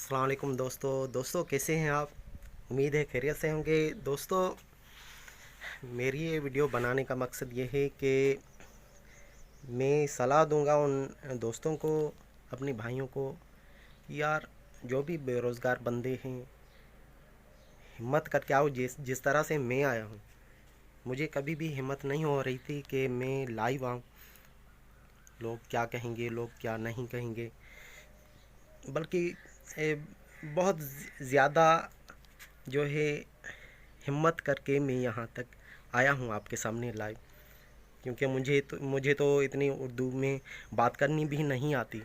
अस्सलाम वालेकुम दोस्तों कैसे हैं आप। उम्मीद है खैरियत से होंगे। दोस्तों, मेरी ये वीडियो बनाने का मकसद ये है कि मैं सलाह दूंगा उन दोस्तों को, अपने भाइयों को, कि यार जो भी बेरोज़गार बंदे हैं, हिम्मत करके आओ। जिस जिस तरह से मैं आया हूँ, मुझे कभी भी हिम्मत नहीं हो रही थी कि मैं लाइव आऊँ। लोग क्या कहेंगे, लोग क्या नहीं कहेंगे, बल्कि बहुत ज़्यादा जो है हिम्मत करके मैं यहाँ तक आया हूँ आपके सामने लाइव। क्योंकि मुझे तो इतनी उर्दू में बात करनी भी नहीं आती,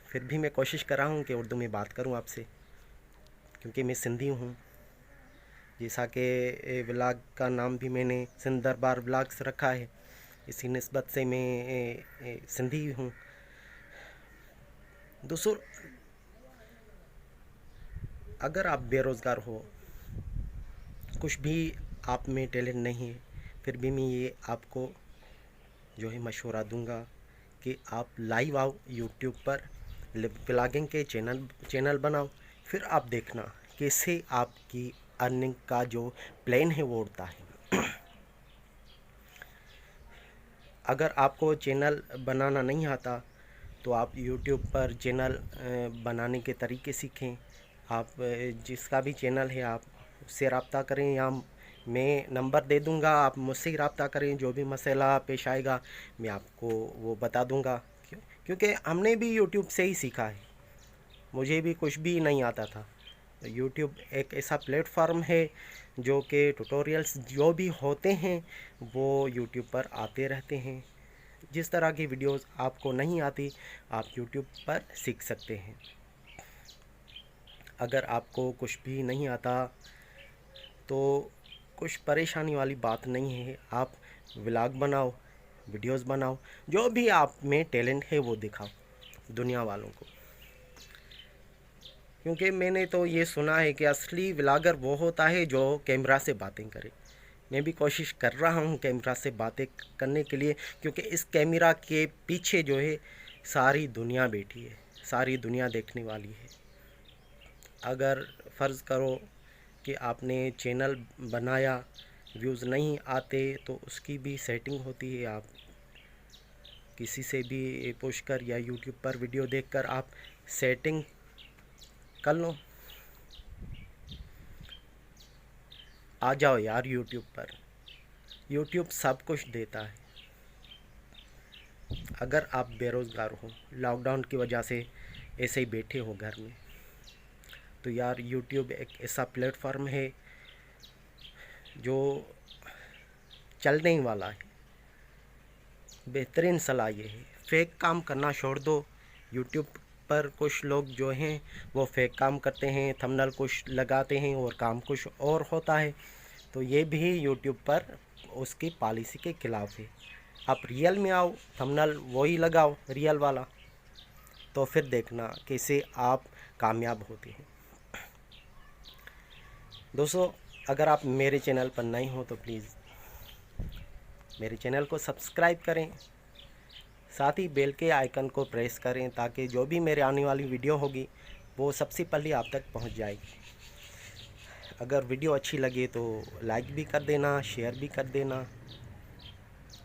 फिर भी मैं कोशिश कर रहा हूँ कि उर्दू में बात करूँ आपसे, क्योंकि मैं सिंधी हूँ। जैसा कि व्लॉग का नाम भी मैंने सिंध दरबार व्लॉग्स रखा है, इसी निस्बत से मैं सिंधी हूँ। दोस्तों, अगर आप बेरोज़गार हो, कुछ भी आप में टैलेंट नहीं है, फिर भी मैं ये आपको जो है मशवरा दूंगा कि आप लाइव आओ यूट्यूब पर, ब्लॉगिंग के चैनल बनाओ। फिर आप देखना कैसे आपकी अर्निंग का जो प्लान है वो उड़ता है। अगर आपको चैनल बनाना नहीं आता तो आप यूट्यूब पर चैनल बनाने के तरीके सीखें। आप जिसका भी चैनल है आप उससे रब्ता करें, या मैं नंबर दे दूंगा, आप मुझसे ही रब्ता करें। जो भी मसला पेश आएगा मैं आपको वो बता दूंगा, क्योंकि हमने भी यूट्यूब से ही सीखा है। मुझे भी कुछ भी नहीं आता था। यूट्यूब एक ऐसा प्लेटफॉर्म है जो कि ट्यूटोरियल्स जो भी होते हैं वो यूट्यूब पर आते रहते हैं। जिस तरह की वीडियोस आपको नहीं आती आप यूट्यूब पर सीख सकते हैं। अगर आपको कुछ भी नहीं आता तो कुछ परेशानी वाली बात नहीं है। आप व्लॉग बनाओ, वीडियोस बनाओ, जो भी आप में टैलेंट है वो दिखाओ दुनिया वालों को। क्योंकि मैंने तो ये सुना है कि असली व्लॉगर वो होता है जो कैमरा से बातें करे। मैं भी कोशिश कर रहा हूँ कैमरा से बातें करने के लिए, क्योंकि इस कैमरा के पीछे जो है सारी दुनिया बैठी है, सारी दुनिया देखने वाली है। अगर फ़र्ज़ करो कि आपने चैनल बनाया, व्यूज़ नहीं आते, तो उसकी भी सेटिंग होती है। आप किसी से भी पूछकर या यूट्यूब पर वीडियो देखकर आप सेटिंग कर लो। आ जाओ यार यूट्यूब पर, यूट्यूब सब कुछ देता है। अगर आप बेरोज़गार हो, लॉकडाउन की वजह से ऐसे ही बैठे हो घर में, तो यार यूट्यूब एक ऐसा प्लेटफॉर्म है जो चलने ही वाला है। बेहतरीन सलाह ये है, फेक काम करना छोड़ दो। यूट्यूब पर कुछ लोग जो हैं वो फेक काम करते हैं, थंबनेल कुछ लगाते हैं और काम कुछ और होता है। तो ये भी यूट्यूब पर उसकी पॉलिसी के ख़िलाफ़ है। आप रियल में आओ, थंबनेल वही लगाओ रियल वाला, तो फिर देखना कैसे आप कामयाब होते हैं। दोस्तों, अगर आप मेरे चैनल पर नए हो तो प्लीज़ मेरे चैनल को सब्सक्राइब करें, साथ ही बेल के आइकन को प्रेस करें, ताकि जो भी मेरे आने वाली वीडियो होगी वो सबसे पहले आप तक पहुंच जाएगी। अगर वीडियो अच्छी लगे तो लाइक भी कर देना, शेयर भी कर देना,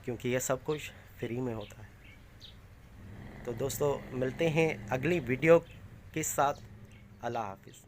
क्योंकि यह सब कुछ फ्री में होता है। तो दोस्तों, मिलते हैं अगली वीडियो के साथ। अल्लाह हाफिज़।